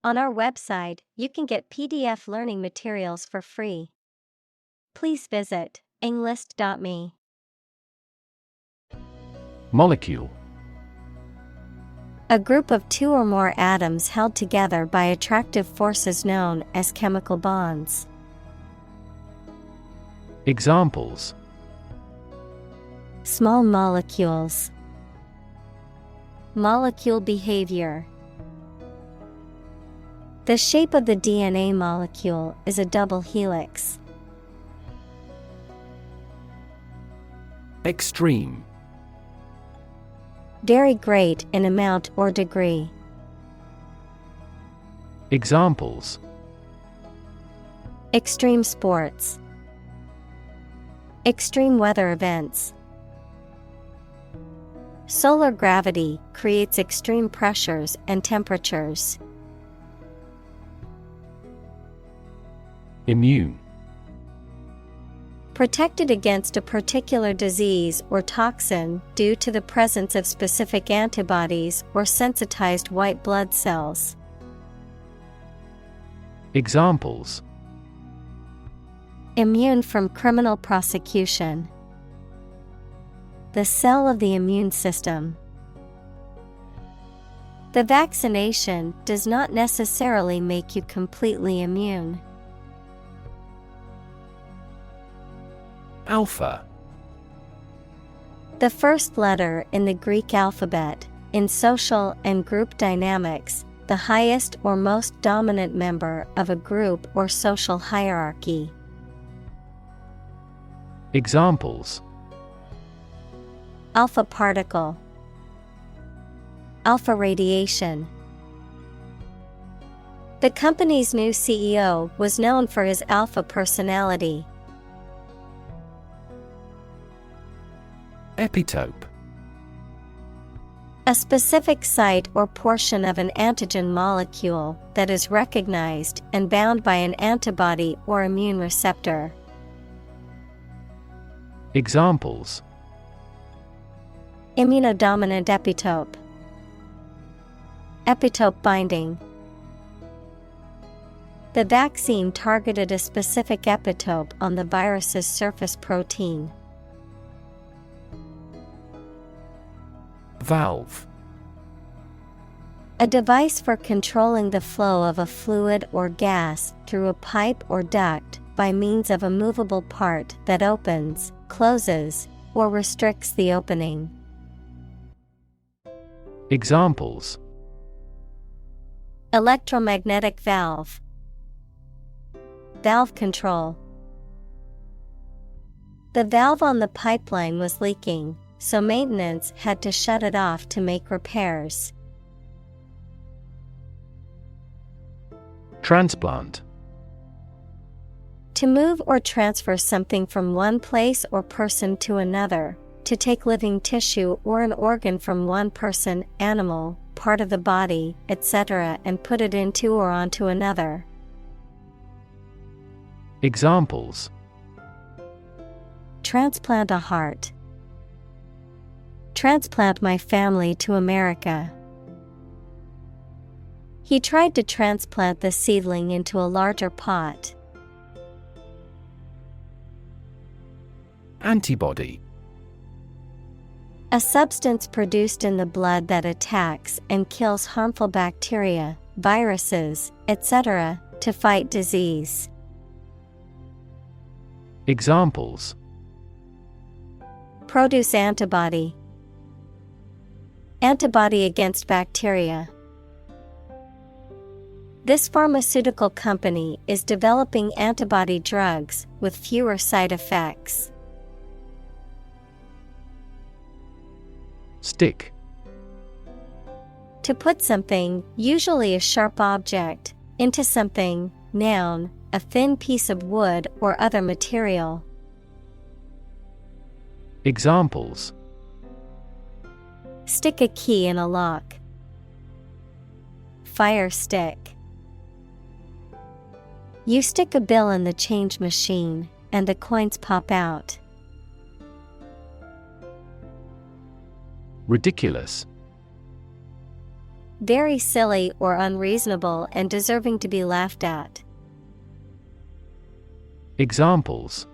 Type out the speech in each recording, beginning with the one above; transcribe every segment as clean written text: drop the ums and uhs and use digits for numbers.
On our website, you can get PDF learning materials for free. Please visit englist.me. Molecule. A group of two or more atoms held together by attractive forces known as chemical bonds. Examples: Small molecules. Molecule behavior. The shape of the DNA molecule is a double helix. Extreme. Very great in amount or degree. Examples: Extreme sports. Extreme weather events. Solar gravity creates extreme pressures and temperatures. Immune. Protected against a particular disease or toxin due to the presence of specific antibodies or sensitized white blood cells. Examples: Immune from criminal prosecution. The cell of the immune system. The vaccination does not necessarily make you completely immune. Alpha. The first letter in the Greek alphabet. In social and group dynamics, the highest or most dominant member of a group or social hierarchy. Examples: Alpha particle. Alpha radiation. The company's new CEO was known for his alpha personality. Epitope. A specific site or portion of an antigen molecule that is recognized and bound by an antibody or immune receptor. Examples: Immunodominant epitope. Epitope binding. The vaccine targeted a specific epitope on the virus's surface protein. Valve. A device for controlling the flow of a fluid or gas through a pipe or duct by means of a movable part that opens, closes, or restricts the opening. Examples: Electromagnetic valve. Valve control. The valve on the pipeline was leaking, so maintenance had to shut it off to make repairs. Transplant. To move or transfer something from one place or person to another, to take living tissue or an organ from one person, animal, part of the body, etc., and put it into or onto another. Examples: Transplant a heart. Transplant my family to America. He tried to transplant the seedling into a larger pot. Antibody. A substance produced in the blood that attacks and kills harmful bacteria, viruses, etc., to fight disease. Examples: Produce antibody. Antibody against bacteria. This pharmaceutical company is developing antibody drugs with fewer side effects. Stick. To put something, usually a sharp object, into something, noun, a thin piece of wood or other material. Examples: Stick a key in a lock. Fire stick. You stick a bill in the change machine, and the coins pop out. Ridiculous. very silly or unreasonable and deserving to be laughed at. Examples: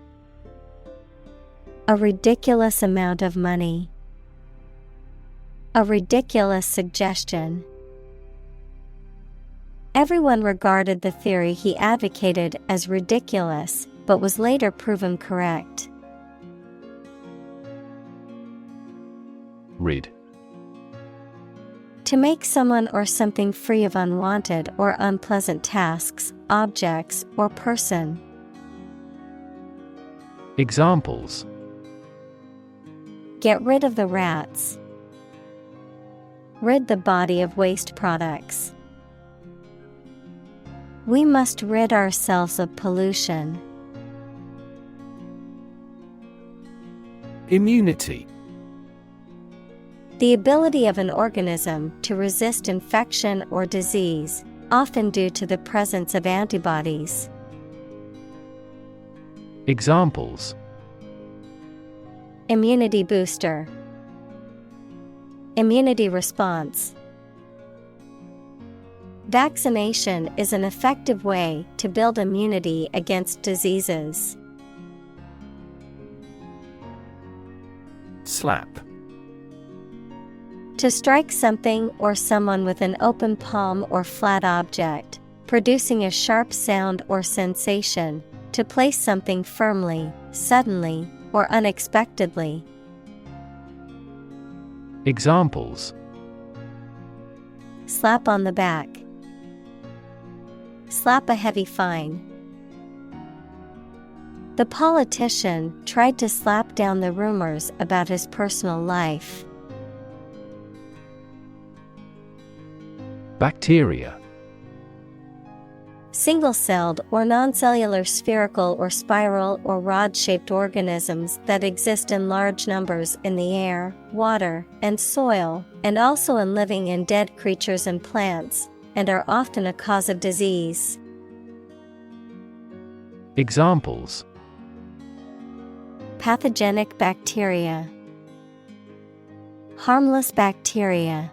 A ridiculous amount of money. A ridiculous suggestion. Everyone regarded the theory he advocated as ridiculous, but was later proven correct. Rid. To make someone or something free of unwanted or unpleasant tasks, objects, or person. Examples: Get rid of the rats. Rid the body of waste products. We must rid ourselves of pollution. Immunity. The ability of an organism to resist infection or disease, often due to the presence of antibodies. Examples: Immunity booster. Immunity response. Vaccination is an effective way to build immunity against diseases. Slap. To strike something or someone with an open palm or flat object, producing a sharp sound or sensation, to place something firmly, suddenly, or unexpectedly. Examples: Slap on the back. Slap a heavy fine. The politician tried to slap down the rumors about his personal life. Bacteria. Single-celled or non-cellular spherical or spiral or rod-shaped organisms that exist in large numbers in the air, water, and soil, and also in living and dead creatures and plants, and are often a cause of disease. Examples: Pathogenic bacteria. Harmless bacteria.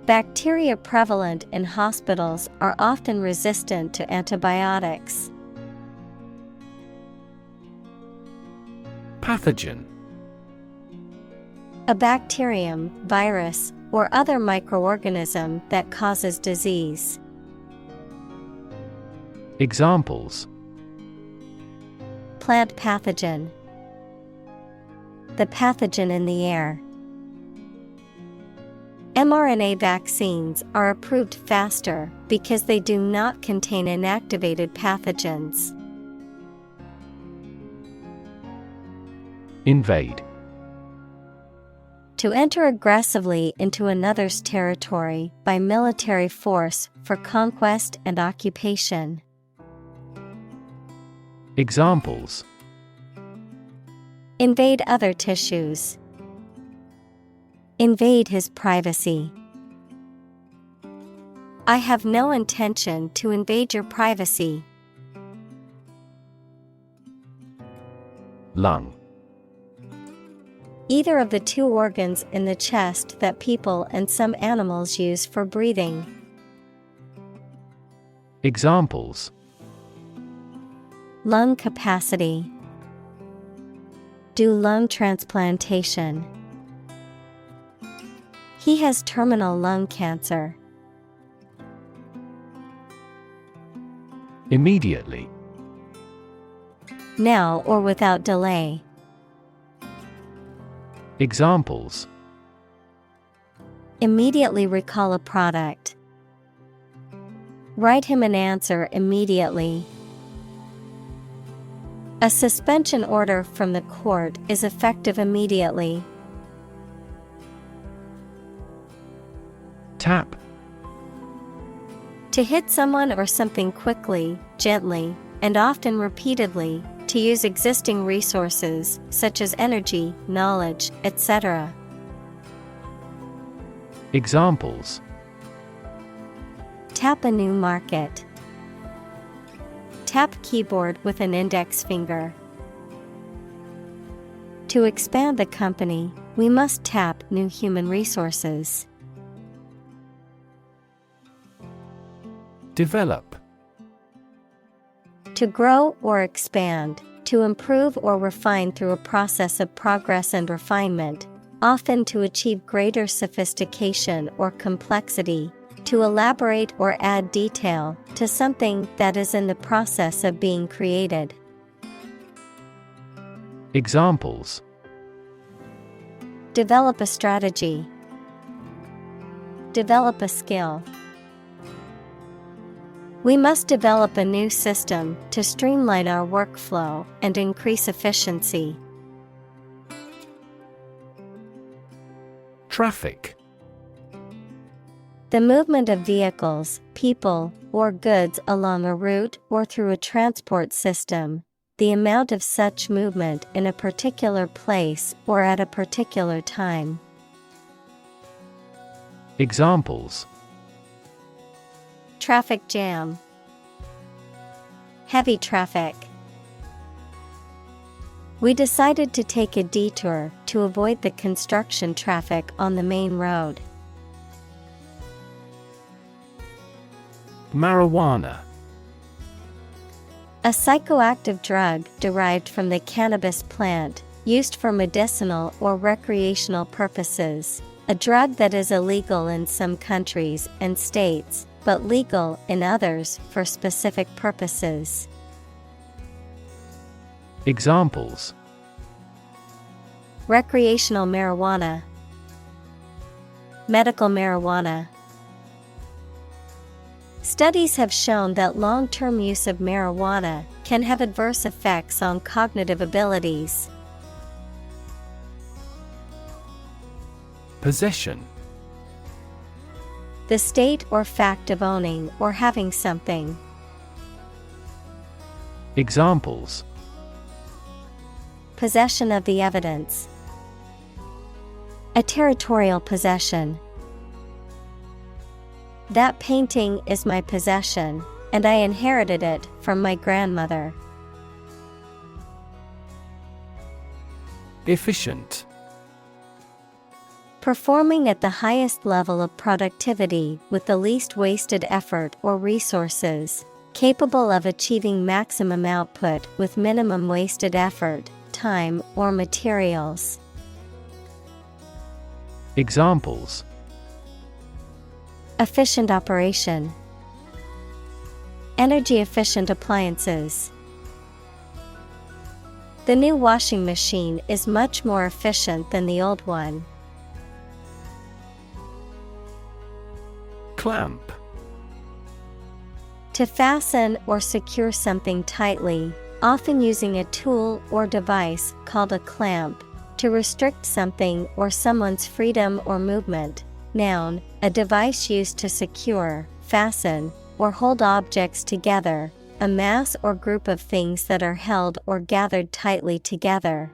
Bacteria prevalent in hospitals are often resistant to antibiotics. Pathogen. A bacterium, virus, or other microorganism that causes disease. Examples: Plant pathogen. The pathogen in the air. mRNA vaccines are approved faster because they do not contain inactivated pathogens. Invade. To enter aggressively into another's territory by military force for conquest and occupation. Examples: Invade other tissues. Invade his privacy. I have no intention to invade your privacy. Lung. Either of the two organs in the chest that people and some animals use for breathing. Examples: Lung capacity. Do lung transplantation. He has terminal lung cancer. Immediately. Now or without delay. Examples: Immediately recall a product. Write him an answer immediately. A suspension order from the court is effective immediately. Tap. To hit someone or something quickly, gently, and often repeatedly, to use existing resources, such as energy, knowledge, etc. Examples: Tap a new market. Tap keyboard with an index finger. To expand the company, we must tap new human resources. Develop. To grow or expand, to improve or refine through a process of progress and refinement, often to achieve greater sophistication or complexity, to elaborate or add detail to something that is in the process of being created. Examples: Develop a strategy. Develop a skill. We must develop a new system to streamline our workflow and increase efficiency. Traffic. The movement of vehicles, people, or goods along a route or through a transport system, the amount of such movement in a particular place or at a particular time. Examples: Traffic jam. Heavy traffic. We decided to take a detour to avoid the construction traffic on the main road. Marijuana. A psychoactive drug derived from the cannabis plant, used for medicinal or recreational purposes. A drug that is illegal in some countries and states, but legal in others for specific purposes. Examples: Recreational marijuana. Medical marijuana. Studies have shown that long-term use of marijuana can have adverse effects on cognitive abilities. Possession. The state or fact of owning or having something. Examples: Possession of the evidence. A territorial possession. That painting is my possession, and I inherited it from my grandmother. Efficient. Performing at the highest level of productivity with the least wasted effort or resources, capable of achieving maximum output with minimum wasted effort, time, or materials. Examples: Efficient operation. Energy efficient appliances. The new washing machine is much more efficient than the old one. Clamp. To fasten or secure something tightly, often using a tool or device called a clamp, to restrict something or someone's freedom or movement. Noun, a device used to secure, fasten, or hold objects together, a mass or group of things that are held or gathered tightly together.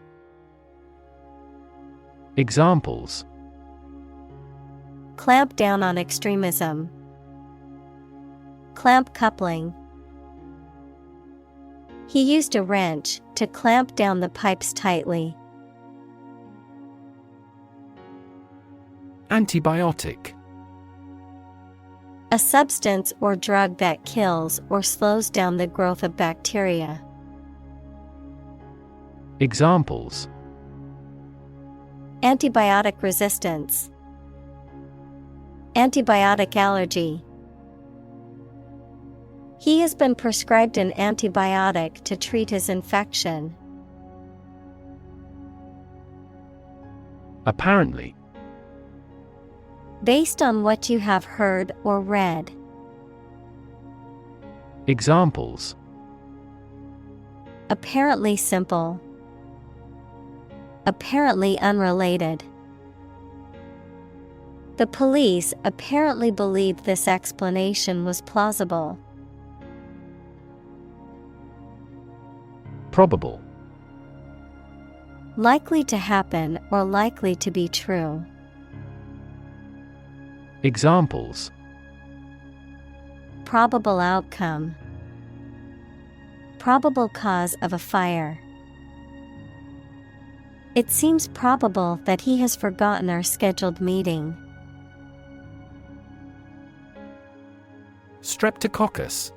Examples: Clamp down on extremism. Clamp coupling. He used a wrench to clamp down the pipes tightly. Antibiotic. A substance or drug that kills or slows down the growth of bacteria. Examples: Antibiotic resistance. Antibiotic allergy. He has been prescribed an antibiotic to treat his infection. Apparently. Based on what you have heard or read. Examples: Apparently simple. Apparently unrelated. The police apparently believed this explanation was plausible. Probable. Likely to happen or likely to be true. Examples: Probable outcome. Probable cause of a fire. It seems probable that he has forgotten our scheduled meeting. Streptococcus.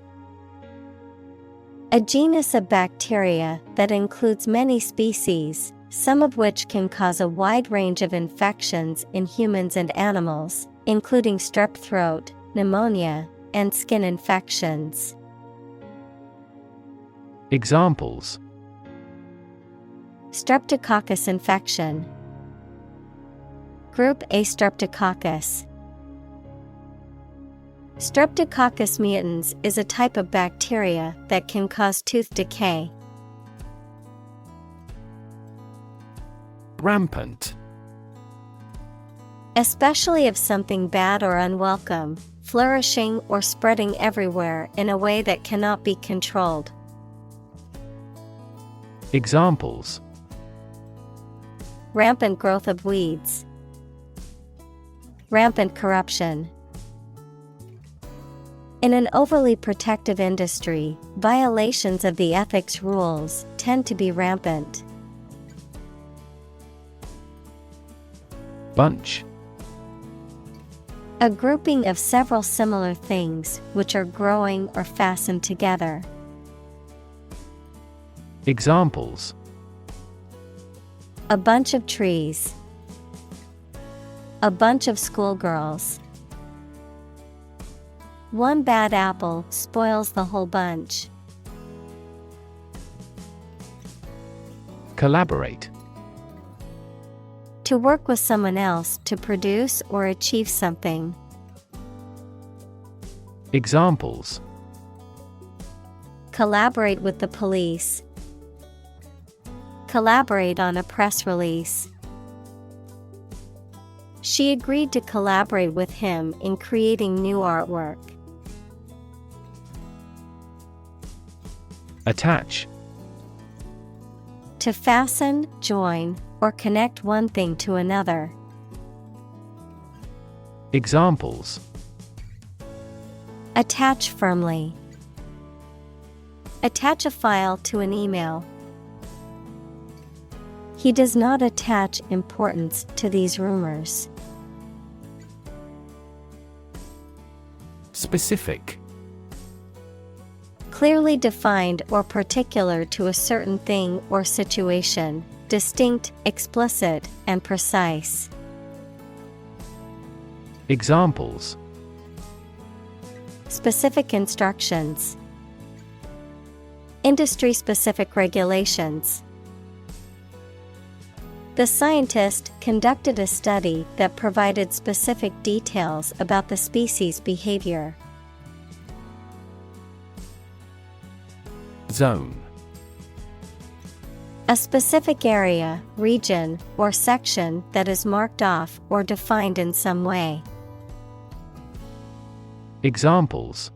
A genus of bacteria that includes many species, some of which can cause a wide range of infections in humans and animals, including strep throat, pneumonia, and skin infections. Examples: Streptococcus infection. Group A Streptococcus. Streptococcus mutans is a type of bacteria that can cause tooth decay. Rampant. Especially of something bad or unwelcome, flourishing or spreading everywhere in a way that cannot be controlled. Examples: Rampant growth of weeds. Rampant corruption. In an overly protective industry, violations of the ethics rules tend to be rampant. Bunch. A grouping of several similar things which are growing or fastened together. Examples: A bunch of trees. A bunch of schoolgirls. One bad apple spoils the whole bunch. Collaborate. To work with someone else to produce or achieve something. Examples: Collaborate with the police. Collaborate on a press release. She agreed to collaborate with him in creating new artwork. Attach. To fasten, join, or connect one thing to another. Examples: Attach firmly. Attach a file to an email. He does not attach importance to these rumors. Specific. Clearly defined or particular to a certain thing or situation, distinct, explicit, and precise. Examples: Specific instructions. Industry-specific regulations. The scientist conducted a study that provided specific details about the species' behavior. Zone. A specific area, region, or section that is marked off or defined in some way. Examples: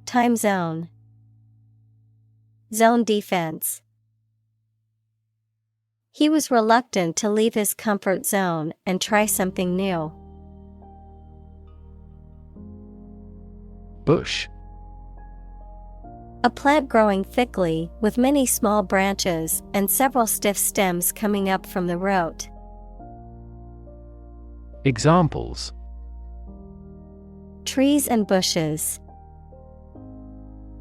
Time zone. Zone defense. He was reluctant to leave his comfort zone and try something new. Bush. A plant growing thickly with many small branches and several stiff stems coming up from the root. Examples: Trees and bushes.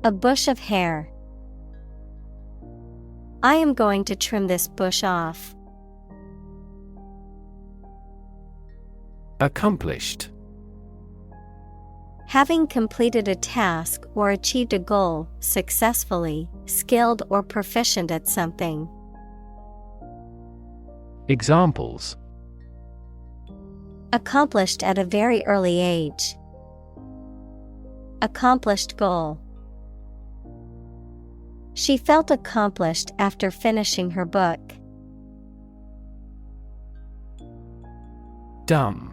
A bush of hair. I am going to trim this bush off. Accomplished. Having completed a task or achieved a goal successfully, skilled or proficient at something. Examples: Accomplished at a very early age. Accomplished goal. She felt accomplished after finishing her book. Dumb.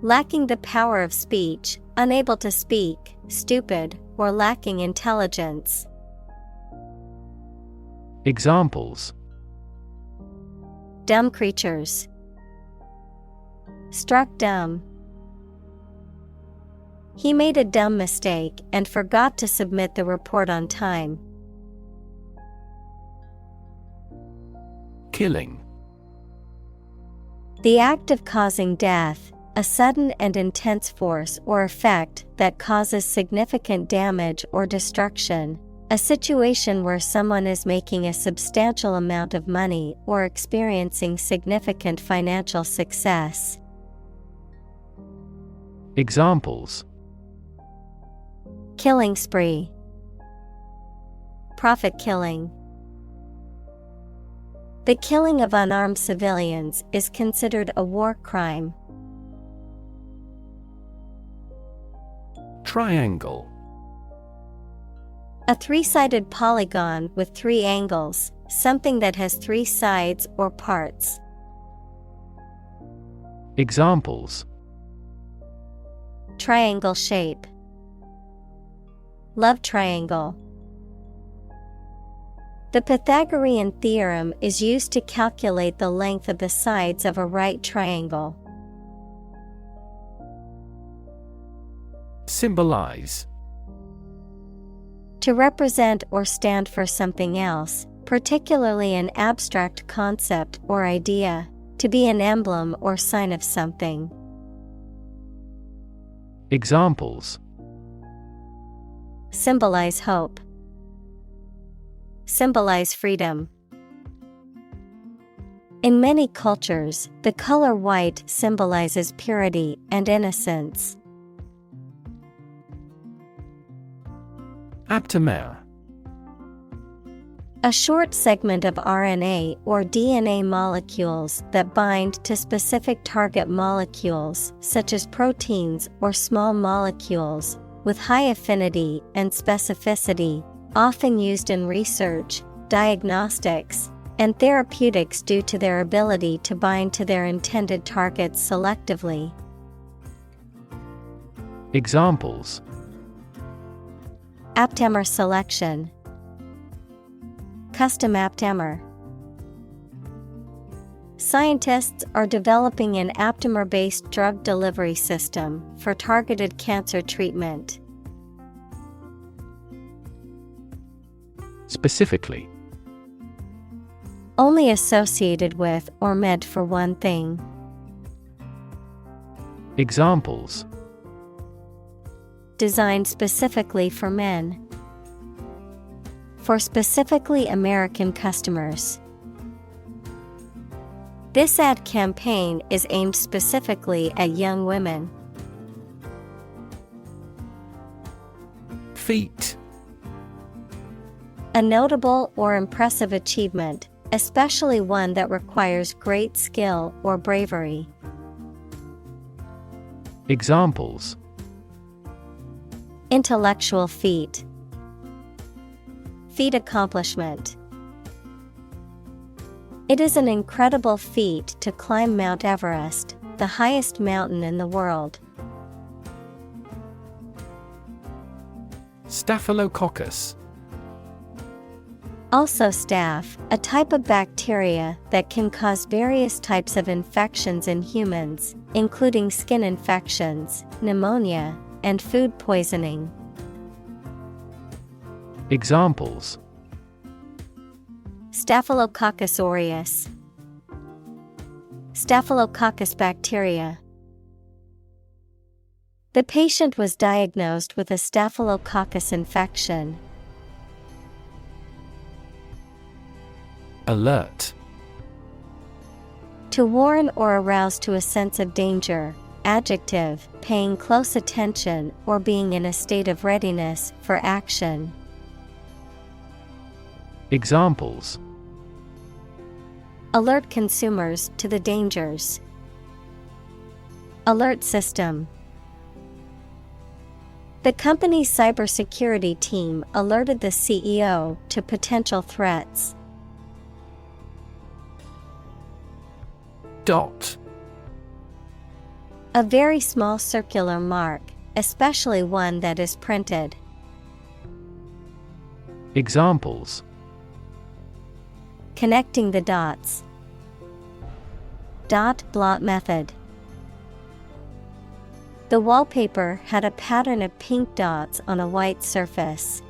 Lacking the power of speech, unable to speak, stupid, or lacking intelligence. Examples: Dumb creatures. Struck dumb. He made a dumb mistake and forgot to submit the report on time. Killing. The act of causing death, a sudden and intense force or effect that causes significant damage or destruction. A situation where someone is making a substantial amount of money or experiencing significant financial success. Examples: Killing spree, profit killing. The killing of unarmed civilians is considered a war crime. Triangle. A three-sided polygon with three angles, something that has three sides or parts. Examples: Triangle shape, love triangle. The Pythagorean theorem is used to calculate the length of the sides of a right triangle. Symbolize. To represent or stand for something else, particularly an abstract concept or idea, to be an emblem or sign of something. Examples: Symbolize hope, symbolize freedom. In many cultures, the color white symbolizes purity and innocence. Aptamer. A short segment of RNA or DNA molecules that bind to specific target molecules, such as proteins or small molecules, with high affinity and specificity, often used in research, diagnostics, and therapeutics due to their ability to bind to their intended targets selectively. Examples: Aptamer selection, custom aptamer. Scientists are developing an aptamer-based drug delivery system for targeted cancer treatment. Specifically. Only associated with or meant for one thing. Examples: Designed specifically for men. For specifically American customers. This ad campaign is aimed specifically at young women. Feat. A notable or impressive achievement, especially one that requires great skill or bravery. Examples: Intellectual feat, feat accomplishment. It is an incredible feat to climb Mount Everest, the highest mountain in the world. Staphylococcus. Also staph, a type of bacteria that can cause various types of infections in humans, including skin infections, pneumonia, and food poisoning. Examples: Staphylococcus aureus, Staphylococcus bacteria. The patient was diagnosed with a Staphylococcus infection. Alert. To warn or arouse to a sense of danger. Adjective, paying close attention or being in a state of readiness for action. Examples: Alert consumers to the dangers. Alert system. The company's cybersecurity team alerted the CEO to potential threats. Dot. A very small circular mark, especially one that is printed. Examples: Connecting the dots. Dot blot method. The wallpaper had a pattern of pink dots on a white surface.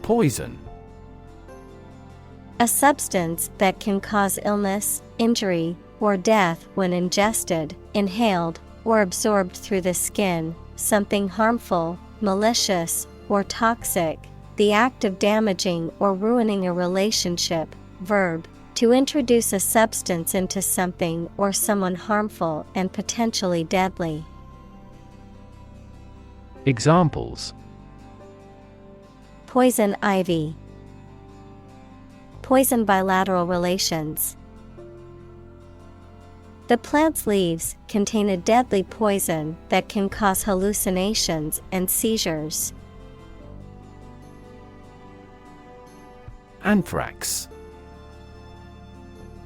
Poison. A substance that can cause illness, injury, or death when ingested, inhaled, or absorbed through the skin, something harmful, malicious, or toxic, the act of damaging or ruining a relationship. Verb, to introduce a substance into something or someone harmful and potentially deadly. Examples: Poison ivy. Poison bilateral relations. The plant's leaves contain a deadly poison that can cause hallucinations and seizures. Anthrax.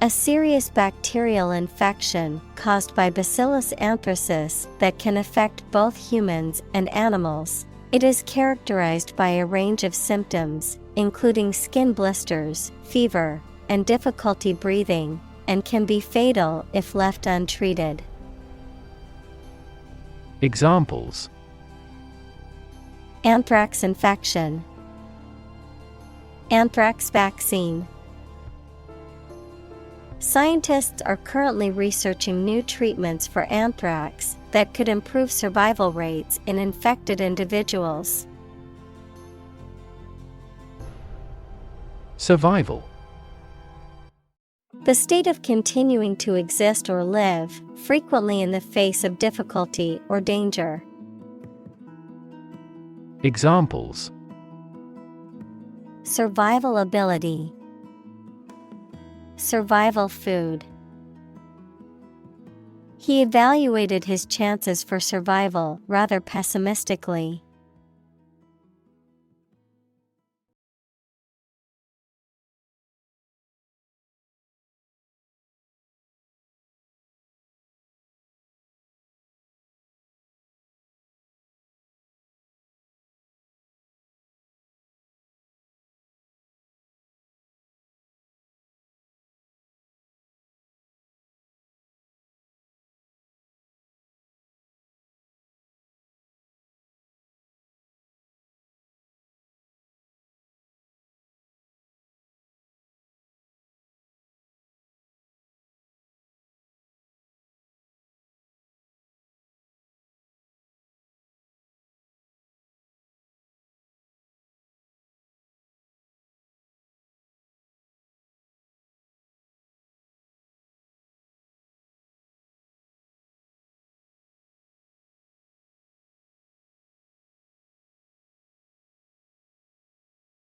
A serious bacterial infection caused by Bacillus anthracis that can affect both humans and animals. It is characterized by a range of symptoms, including skin blisters, fever, and difficulty breathing, and can be fatal if left untreated. Examples: Anthrax infection. Anthrax vaccine. Scientists are currently researching new treatments for anthrax that could improve survival rates in infected individuals. Survival. The state of continuing to exist or live, frequently in the face of difficulty or danger. Examples: Survival ability. Survival food. He evaluated his chances for survival rather pessimistically.